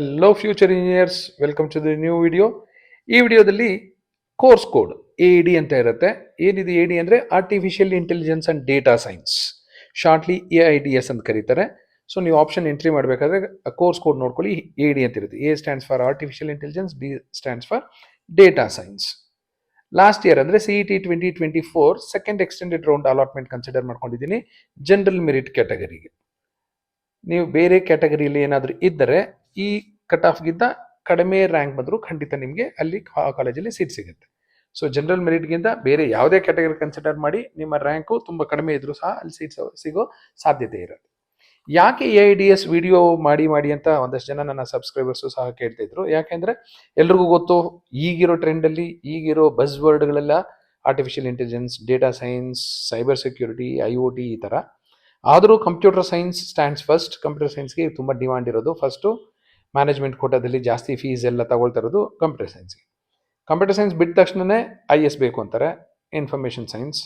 Hello future engineers, welcome to the new video. ಈ ವಿಡಿಯೋದಲ್ಲಿ course code AED ಅಂತ ಇರುತ್ತೆ. ಏನಿದೆ AED ಅಂದ್ರೆ artificial intelligence and data science, shortly AIDS ಅಂತ ಕರೀತಾರೆ. ಸೊ ನೀವು ಆಪ್ಷನ್ ಎಂಟ್ರಿ ಮಾಡಬೇಕಾದ್ರೆ ಕೋರ್ಸ್ ಕೋಡ್ ನೋಡ್ಕೊಳ್ಳಿ. AED ಅಂತ ಇರುತ್ತೆ. A stands for artificial intelligence, D stands for data science. Last year ಅಂದ್ರೆ CET 2024 second extended round allotment consider ಮಾಡ್ಕೊಂಡಿದ್ದೀನಿ general merit ಕ್ಯಾಟಗರಿಗೆ. ನೀವು ಬೇರೆ ಕ್ಯಾಟಗರಿಯಲ್ಲಿ ಏನಾದರೂ ಇದ್ದರೆ ಈ ಕಟ್ ಆಫ್ಗಿಂತ ಕಡಿಮೆ ರ್ಯಾಂಕ್ ಬಂದರೂ ಖಂಡಿತ ನಿಮಗೆ ಅಲ್ಲಿ ಕಾಲೇಜಲ್ಲಿ ಸೀಟ್ ಸಿಗುತ್ತೆ. ಸೊ ಜನರಲ್ ಮೆರಿಟ್ಗಿಂತ ಬೇರೆ ಯಾವುದೇ ಕ್ಯಾಟಗರಿ ಕನ್ಸಿಡರ್ ಮಾಡಿ ನಿಮ್ಮ ರ್ಯಾಂಕು ತುಂಬ ಕಡಿಮೆ ಇದ್ರೂ ಸಹ ಅಲ್ಲಿ ಸೀಟ್ ಸಿಗೋ ಸಾಧ್ಯತೆ ಇರುತ್ತೆ. ಯಾಕೆ AIDS ವಿಡಿಯೋ ಮಾಡಿ ಅಂತ ಒಂದಷ್ಟು ಜನ ನನ್ನ ಸಬ್ಸ್ಕ್ರೈಬರ್ಸು ಸಹ ಕೇಳ್ತಾ ಇದ್ರು. ಯಾಕೆಂದ್ರೆ ಎಲ್ರಿಗೂ ಗೊತ್ತು, ಈಗಿರೋ ಟ್ರೆಂಡಲ್ಲಿ ಈಗಿರೋ ಬಸ್ ವರ್ಡ್ಗಳೆಲ್ಲ artificial intelligence, data science, cyber security, IoT ಈ ಥರ. ಆದರೂ computer science stands first. Computer ಸೈನ್ಸ್ಗೆ ತುಂಬ ಡಿಮಾಂಡ್ ಇರೋದು. ಫಸ್ಟು ಮ್ಯಾನೇಜ್ಮೆಂಟ್ ಕೋಟಾದಲ್ಲಿ ಜಾಸ್ತಿ ಫೀಸ್ ಎಲ್ಲ ತಗೊಳ್ತಾ ಇರೋದು ಕಂಪ್ಯೂಟರ್ ಸೈನ್ಸ್ಗೆ. ಕಂಪ್ಯೂಟರ್ ಸೈನ್ಸ್ ಬಿಟ್ಟ ತಕ್ಷಣವೇ IS ಬೇಕು ಅಂತಾರೆ, ಇನ್ಫಾರ್ಮೇಷನ್ ಸೈನ್ಸ್.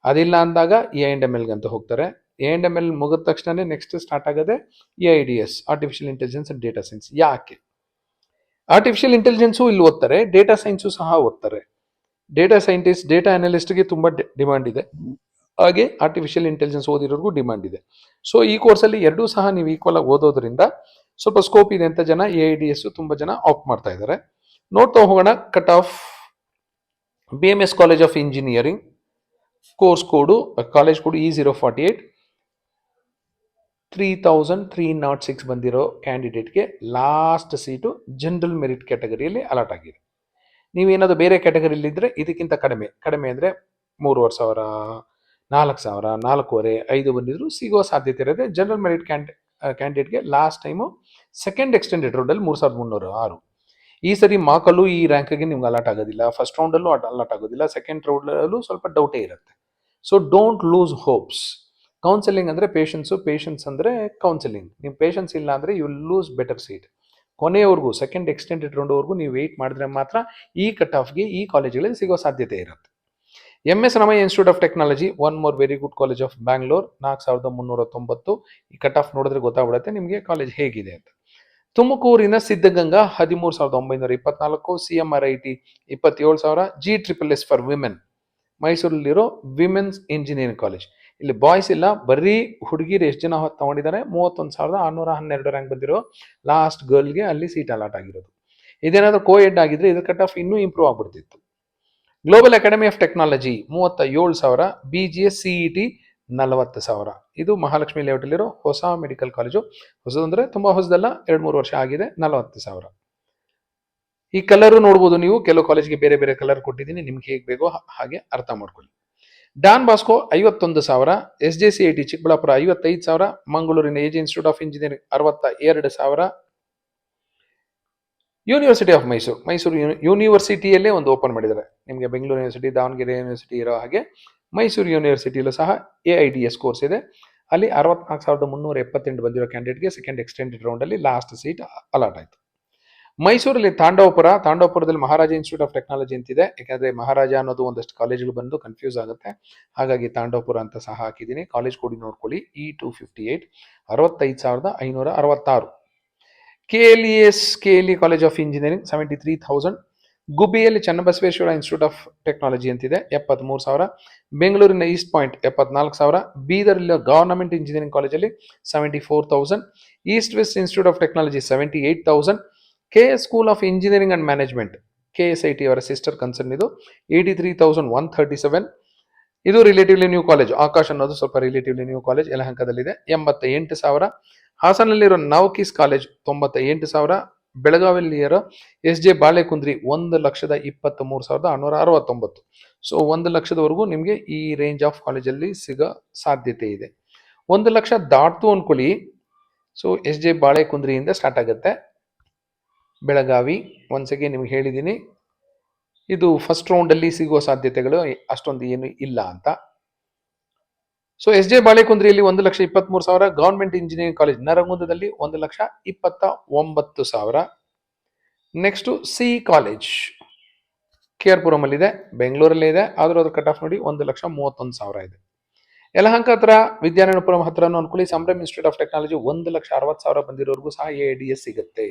ಅದಿಲ್ಲ ಅಂದಾಗ A&ML ಅಂತ ಹೋಗ್ತಾರೆ. A&ML ಮುಗಿದ ತಕ್ಷಣವೇ ನೆಕ್ಸ್ಟ್ ಸ್ಟಾರ್ಟ್ ಆಗೋದೆ AIDS, artificial intelligence and data science. ಯಾಕೆ ಆರ್ಟಿಫಿಷಿಯಲ್ ಇಂಟೆಲಿಜೆನ್ಸು ಇಲ್ಲಿ ಓದ್ತಾರೆ, ಡೇಟಾ ಸೈನ್ಸು ಸಹ ಓದ್ತಾರೆ. ಡೇಟಾ ಸೈಂಟಿಸ್ಟ್, ಡೇಟಾ ಅನಾಲಿಸ್ಟ್ಗೆ ತುಂಬ ಡಿಮಾಂಡ್ ಇದೆ. ಹಾಗೆ ಆರ್ಟಿಫಿಷಿಯಲ್ ಇಂಟೆಲಿಜೆನ್ಸ್ ಓದಿರೋರ್ಗೂ ಡಿಮಾಂಡ್ ಇದೆ. ಸೊ ಈ ಕೋರ್ಸಲ್ಲಿ ಎರಡೂ ಸಹ ನೀವು ಈಕ್ವಲ್ ಆಗಿ ಓದೋದ್ರಿಂದ ಸ್ವಲ್ಪ ಸ್ಕೋಪ್ ಇದೆ ಅಂತ ಜನ AIDS ತುಂಬ ಜನ ಆಪ್ಟ್ ಮಾಡ್ತಾ ಇದ್ದಾರೆ. ನೋಡ್ತಾ ಹೋಗೋಣ. Cut off BMS college of engineering course code, college code E048 3306 ಬಂದಿರೋ ಕ್ಯಾಂಡಿಡೇಟ್ಗೆ ಲಾಸ್ಟ್ ಸೀಟು ಜನರಲ್ ಮೆರಿಟ್ ಕ್ಯಾಟಗರಿಯಲ್ಲಿ ಅಲಾಟ್ ಆಗಿದೆ. ನೀವೇನಾದ್ರು ಬೇರೆ ಕ್ಯಾಟಗರಿಯಲ್ಲಿದ್ದರೆ ಇದಕ್ಕಿಂತ ಕಡಿಮೆ ಅಂದರೆ 3,500, 4,000, 4,500, 5 ಬಂದಿದ್ರು ಸಿಗೋ ಸಾಧ್ಯತೆ ಇರುತ್ತೆ. ಜನರಲ್ ಮೆರಿಟ್ ಕ್ಯಾಂಡಿಡೇಟ್ಗೆ ಲಾಸ್ಟ್ ಟೈಮು ಸೆಕೆಂಡ್ ಎಕ್ಸ್ಟೆಂಡೆಡ್ ರೌಂಡಲ್ಲಿ 3,306. ಈ ಸರಿ ಮಾರ್ಕಲ್ಲೂ ಈ ರ್ಯಾಂಕ್ಗೆ ನಿಮ್ಗೆ ಅಲಾಟ್ ಆಗೋದಿಲ್ಲ, ಫಸ್ಟ್ ರೌಂಡಲ್ಲೂ ಅಲಾಟ್ ಆಗೋದಿಲ್ಲ, ಸೆಕೆಂಡ್ ರೌಂಡಲ್ಲೂ ಸ್ವಲ್ಪ ಡೌಟೇ ಇರುತ್ತೆ. So don't lose hopes. Counselling ಅಂದರೆ ಪೇಷನ್ಸ್ ಅಂದರೆ ಕೌನ್ಸಿಲಿಂಗ್. ನಿಮ್ಮ ಪೇಷನ್ಸ್ ಇಲ್ಲ ಅಂದರೆ you will lose better seat. ಕೊನೆಯವರೆಗೂ ಸೆಕೆಂಡ್ ಎಕ್ಸ್ಟೆಂಡೆಡ್ ರೌಂಡ್ವರೆಗೂ ನೀವು ವೆಯ್ಟ್ ಮಾಡಿದ್ರೆ ಮಾತ್ರ ಈ ಕಟ್ ಆಫ್ಗೆ ಈ ಕಾಲೇಜುಗಳಲ್ಲಿ ಸಿಗೋ ಸಾಧ್ಯತೆ ಇರುತ್ತೆ. MS Ramaiah institute of technology, one more very good college of Bangalore, 4,390. ಈ ಕಟ್ ಆಫ್ ನೋಡಿದ್ರೆ ಗೊತ್ತಾಗ್ಬಿಡುತ್ತೆ ನಿಮಗೆ ಕಾಲೇಜ್ ಹೇಗಿದೆ ಅಂತ. ತುಮಕೂರಿನ Siddaganga 13,924, CMRIT 27,000, GSSS for women. ಮೈಸೂರಲ್ಲಿರೋ ವಿಮೆನ್ಸ್ ಇಂಜಿನಿಯರಿಂಗ್ ಕಾಲೇಜ್. ಇಲ್ಲಿ ಬಾಯ್ಸ್ ಇಲ್ಲ, ಬರೀ ಹುಡುಗಿರು ಎಷ್ಟು ಜನ ತಗೊಂಡಿದ್ದಾರೆ, 31,612 ರ್ಯಾಂಕ್ ಬಂದಿರೋ ಲಾಸ್ಟ್ ಗರ್ಲ್ಗೆ ಅಲ್ಲಿ ಸೀಟ್ ಅಲಾಟ್ ಆಗಿರೋದು. ಇದೇನಾದರೂ ಕೋಎಡ್ ಆಗಿದ್ರೆ ಇದ್ರ ಕಟ್ ಆಫ್ ಇನ್ನೂ ಇಂಪ್ರೂವ್ ಆಗ್ಬಿಡ್ತಿತ್ತು. Global academy of technology 37,000, BGS CET 40,000. ಇದು ಮಹಾಲಕ್ಷ್ಮಿ ಲೇಔಟಲ್ಲಿರೋ ಹೊಸ ಮೆಡಿಕಲ್ ಕಾಲೇಜು. ಹೊಸದಂದ್ರೆ ತುಂಬ ಹೊಸದಲ್ಲ, 2-3 ವರ್ಷ ಆಗಿದೆ. 40,000. ಈ ಕಲರ್ ನೋಡ್ಬೋದು ನೀವು, ಕೆಲವು ಕಾಲೇಜ್ಗೆ ಬೇರೆ ಬೇರೆ ಕಲರ್ ಕೊಟ್ಟಿದ್ದೀನಿ, ನಿಮ್ಗೆ ಹೇಗೆ ಬೇಕೋ ಹಾಗೆ ಅರ್ಥ ಮಾಡ್ಕೊಳ್ಳಿ. ಡಾನ್ ಬಾಸ್ಕೋ 51,000, SJCIT ಚಿಕ್ಕಬಳ್ಳಾಪುರ 55,000, ಮಂಗಳೂರಿನ AG institute of engineering 62,000, university of Mysuru ಯೂನಿವರ್ಸಿಟಿಯಲ್ಲೇ ಒಂದು ಓಪನ್ ಮಾಡಿದ್ದಾರೆ. ನಿಮಗೆ ಬೆಂಗಳೂರು ಯೂನಿವರ್ಸಿಟಿ, ದಾವಣಗೆರೆ ಯೂನಿವರ್ಸಿಟಿ ಇರೋ ಹಾಗೆ ಮೈಸೂರು ಯೂನಿವರ್ಸಿಟಿಯಲ್ಲೂ ಸಹ AIDS ಕೋರ್ಸ್ ಇದೆ. ಅಲ್ಲಿ 64,378 ಬಂದಿರೋ ಕ್ಯಾಂಡಿಡೇಟ್ಗೆ ಸೆಕೆಂಡ್ ಎಕ್ಸ್ಟೆಂಡೆಡ್ ರೌಂಡಲ್ಲಿ ಲಾಸ್ಟ್ ಸೀಟ್ ಅಲಾಟ್ ಆಯಿತು. ಮೈಸೂರಲ್ಲಿ ತಾಂಡವಪುರದಲ್ಲಿ ಮಹಾರಾಜ ಇನ್ಸ್ಟಿಟ್ಯೂಟ್ ಆಫ್ ಟೆಕ್ನಾಲಜಿ ಅಂತಿದೆ. ಯಾಕಂದರೆ ಮಹಾರಾಜ ಅನ್ನೋದು ಒಂದಷ್ಟು ಕಾಲೇಜುಗಳು ಬಂದು ಕನ್ಫ್ಯೂಸ್ ಆಗುತ್ತೆ, ಹಾಗಾಗಿ ತಾಂಡವಪುರ ಅಂತ ಸಹ ಹಾಕಿದ್ದೀನಿ. ಕಾಲೇಜ್ ಕೊಡಿ ನೋಡ್ಕೊಳ್ಳಿ. E258 65,566. KLE college of engineering 73,000. ಗುಬ್ಬಿಯಲ್ಲಿ ಚನ್ನಬಸವೇಶ್ವರ ಇನ್ಸ್ಟಿಟ್ಯೂಟ್ ಆಫ್ ಟೆಕ್ನಾಲಜಿ ಅಂತಿದೆ 73,000. ಬೆಂಗಳೂರಿನ ಈಸ್ಟ್ ಪಾಯಿಂಟ್ 74,000. ಬೀದರ್ಲಿ ಗವರ್ನಮೆಂಟ್ ಇಂಜಿನಿಯರಿಂಗ್ ಕಾಲೇಜಲ್ಲಿ 74,000. East west institute of technology 78,000. KS school of engineering and management, KSIT ಅವರ ಸಿಸ್ಟರ್ ಕನ್ಸರ್ನ್, ಇದು 83,137. ಇದು ರಿಲೇಟಿವ್ಲಿ ನ್ಯೂ ಕಾಲೇಜ್. ಆಕಾಶ್ ಅನ್ನೋದು ಸ್ವಲ್ಪ ರಿಲೇಟಿವ್ಲಿ ನ್ಯೂ ಕಾಲೇಜ್, ಯಲಹಂಕದಲ್ಲಿದೆ, 88,000. ಹಾಸನಲ್ಲಿರೋ ನವಕೀಸ್ ಕಾಲೇಜ್ 98,000. ಬೆಳಗಾವಿಯಲ್ಲಿರೋ SJ ಬಾಳೆಕುಂದ್ರಿ 1,23,669. ಸೊ 1 ಲಕ್ಷದವರೆಗೂ ನಿಮಗೆ ಈ ರೇಂಜ್ ಆಫ್ ಕಾಲೇಜಲ್ಲಿ ಸಿಗೋ ಸಾಧ್ಯತೆ ಇದೆ. 1 ಲಕ್ಷ ದಾಟ್ತು ಅನ್ಕೊಳ್ಳಿ. ಸೊ SJ ಬಾಳೆಕುಂದ್ರಿಯಿಂದ ಸ್ಟಾರ್ಟ್ ಆಗುತ್ತೆ. ಬೆಳಗಾವಿ ಒಂದ್ಸಗೆ ನಿಮ್ಗೆ ಹೇಳಿದ್ದೀನಿ, ಇದು ಫಸ್ಟ್ ರೌಂಡಲ್ಲಿ ಸಿಗುವ ಸಾಧ್ಯತೆಗಳು ಅಷ್ಟೊಂದು ಏನು ಇಲ್ಲ ಅಂತ. ಸೊ SJ ಬಾಳೆಕುಂದ್ರಿಯಲ್ಲಿ 1,23,000. ಗವರ್ಮೆಂಟ್ ಇಂಜಿನಿಯರಿಂಗ್ ಕಾಲೇಜ್ ನರಗುಂದದಲ್ಲಿ 1,29,000. ನೆಕ್ಸ್ಟು C ಕಾಲೇಜ್ KR ಪುರಮಲ್ಲಿದೆ, ಬೆಂಗಳೂರಲ್ಲೇ ಇದೆ, ಆದರೂ ಅದ್ರ ಕಟ್ ಆಫ್ ನೋಡಿ 1,31,000 ಇದೆ. ಯಲಹಂಕ ಹತ್ರ ವಿದ್ಯಾರಣ್ಯಪುರಂ ಹತ್ರನೂ ಅನ್ಕೊಳ್ಳಿ, ಸಂಭ್ರಮ್ ಇನ್ಸ್ಟಿಟ್ಯೂಟ್ ಆಫ್ ಟೆಕ್ನಾಲಜಿ 1,60,000 ಬಂದಿರೋರ್ಗೂ ಸಹ AIDS ಸಿಗುತ್ತೆ.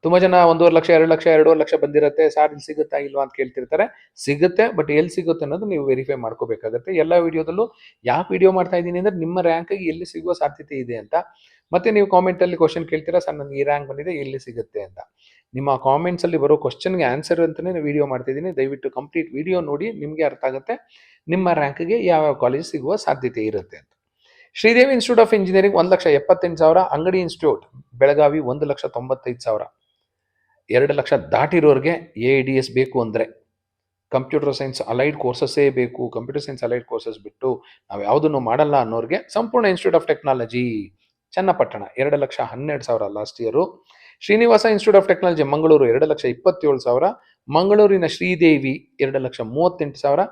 ತುಂಬ ಜನ 1.5 ಲಕ್ಷ 2 ಲಕ್ಷ 2.5 ಲಕ್ಷ ಬಂದಿರುತ್ತೆ, ಸರ್ ಇಲ್ಲಿ ಸಿಗುತ್ತಾ ಇಲ್ವಾ ಅಂತ ಕೇಳ್ತಿರ್ತಾರೆ. ಸಿಗುತ್ತೆ, ಬಟ್ ಎಲ್ಲಿ ಸಿಗುತ್ತೆ ಅನ್ನೋದು ನೀವು ವೆರಿಫೈ ಮಾಡ್ಕೋಬೇಕಾಗುತ್ತೆ. ಎಲ್ಲ ವಿಡಿಯೋದಲ್ಲೂ ಯಾಕೆ ವಿಡಿಯೋ ಮಾಡ್ತಾ ಇದ್ದೀನಿ ಅಂದರೆ ನಿಮ್ಮ ರ್ಯಾಂಕಿಗೆ ಎಲ್ಲಿ ಸಿಗುವ ಸಾಧ್ಯತೆ ಇದೆ ಅಂತ. ಮತ್ತೆ ನೀವು ಕಾಮೆಂಟಲ್ಲಿ ಕ್ವಶನ್ ಕೇಳ್ತೀರಾ, ಸರ್ ನನಗೆ ಈ ರ್ಯಾಂಕ್ ಬಂದಿದೆ ಎಲ್ಲಿ ಸಿಗುತ್ತೆ ಅಂತ. ನಿಮ್ಮ ಕಾಮೆಂಟ್ಸಲ್ಲಿ ಬರೋ ಕ್ವಶನ್ಗೆ ಆನ್ಸರ್ ಅಂತಲೇ ನಾನು ವಿಡಿಯೋ ಮಾಡ್ತಿದ್ದೀನಿ. ದಯವಿಟ್ಟು ಕಂಪ್ಲೀಟ್ ವಿಡಿಯೋ ನೋಡಿ, ನಿಮಗೆ ಅರ್ಥ ಆಗುತ್ತೆ ನಿಮ್ಮ ರ್ಯಾಂಕ್ಗೆ ಯಾವ್ಯಾವ ಕಾಲೇಜ್ ಸಿಗುವ ಸಾಧ್ಯತೆ ಇರುತ್ತೆ ಅಂತ. Sridevi institute of engineering 1,78,000. ಅಂಗಡಿ ಇನ್ಸ್ಟಿಟ್ಯೂಟ್ ಬೆಳಗಾವಿ 1,95,000. 2 ಲಕ್ಷ ದಾಟಿರೋರಿಗೆ AIDS ಬೇಕು ಅಂದರೆ ಕಂಪ್ಯೂಟರ್ ಸೈನ್ಸ್ ಅಲೈಡ್ ಕೋರ್ಸಸ್ಸೇ ಬೇಕು, ಕಂಪ್ಯೂಟರ್ ಸೈನ್ಸ್ ಅಲೈಡ್ ಕೋರ್ಸಸ್ ಬಿಟ್ಟು ನಾವು ಯಾವುದನ್ನು ಮಾಡಲ್ಲ ಅನ್ನೋರಿಗೆ Sampoorna institute of technology Channapatna 2,12,000 last year. Srinivasa institute of technology Mangaluru 2,27,000. ಮಂಗಳೂರಿನ ಶ್ರೀದೇವಿ 2,38,000.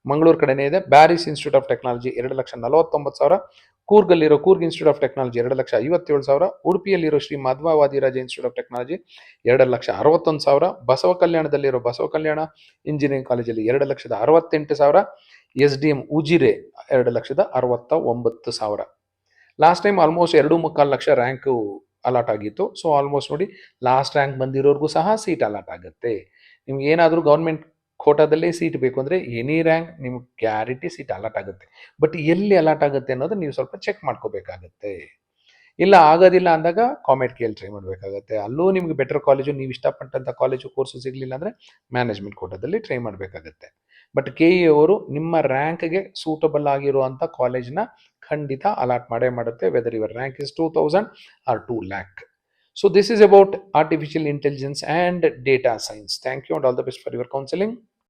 ಮಂಗಳೂರು ಕಡೆನೇ ಇದೆ. Bearys institute of technology 2,49,000. ಕೂರ್ಗಲ್ಲಿರೋ ಕೂರ್ಗ್ ಇನ್ಸ್ಟಿಟ್ಯೂಟ್ ಆಫ್ ಟೆಕ್ನಾಲಜಿ 2,57,000. ಉಡುಪಿಯಲ್ಲಿರೋ Shri Madhwa Vadiraja institute of technology 2,61,000. Basava ಕಲ್ಯಾಣದಲ್ಲಿರೋ ಬಸವ ಕಲ್ಯಾಣ ಇಂಜಿನಿಯರಿಂಗ್ ಕಾಲೇಜಲ್ಲಿ 2,68,000. SDM Ujire 2,69,000. Last time almost 2.25 lakh rank allot ಆಗಿತ್ತು. ಸೊ ಆಲ್ಮೋಸ್ಟ್ ನೋಡಿ, ಲಾಸ್ಟ್ ರ್ಯಾಂಕ್ ಬಂದಿರೋರ್ಗೂ ಸಹ ಸೀಟ್ ಅಲಾಟ್ ಆಗುತ್ತೆ. ನಿಮ್ಗೆ ಏನಾದರೂ ಗೌರ್ಮೆಂಟ್ ಕೋಟಾದಲ್ಲೇ ಸೀಟ್ ಬೇಕು ಅಂದರೆ ಎನಿ ರ್ಯಾಂಕ್ ನಿಮ್ಗೆ ಗ್ಯಾರಂಟಿ ಸೀಟ್ ಅಲಾಟ್ ಆಗುತ್ತೆ. ಬಟ್ ಎಲ್ಲಿ ಅಲಾಟ್ ಆಗುತ್ತೆ ಅನ್ನೋದು ನೀವು ಸ್ವಲ್ಪ ಚೆಕ್ ಮಾಡ್ಕೋಬೇಕಾಗತ್ತೆ. ಇಲ್ಲ ಆಗೋದಿಲ್ಲ ಅಂದಾಗ ಕಾಮೆಂಟ್ ಕೇಳಿ ಟ್ರೈ ಮಾಡಬೇಕಾಗತ್ತೆ. ಅಲ್ಲೂ ನಿಮ್ಗೆ ಬೆಟರ್ ಕಾಲೇಜು, ನೀವು ಇಷ್ಟಪಟ್ಟಂಥ ಕಾಲೇಜು ಕೋರ್ಸು ಸಿಗಲಿಲ್ಲ ಅಂದರೆ ಮ್ಯಾನೇಜ್ಮೆಂಟ್ ಕೋಟಾದಲ್ಲಿ ಟ್ರೈ ಮಾಡಬೇಕಾಗತ್ತೆ. ಬಟ್ KE ಅವರು ನಿಮ್ಮ ರ್ಯಾಂಕ್ಗೆ ಸೂಟಬಲ್ ಆಗಿರುವಂಥ ಕಾಲೇಜ್ನ ಖಂಡಿತ ಅಲಾಟ್ ಮಾಡೇ ಮಾಡುತ್ತೆ, whether your rank is 2,000 or 2 lakh. So this is about artificial intelligence and data science. Thank you and all the best for your counseling.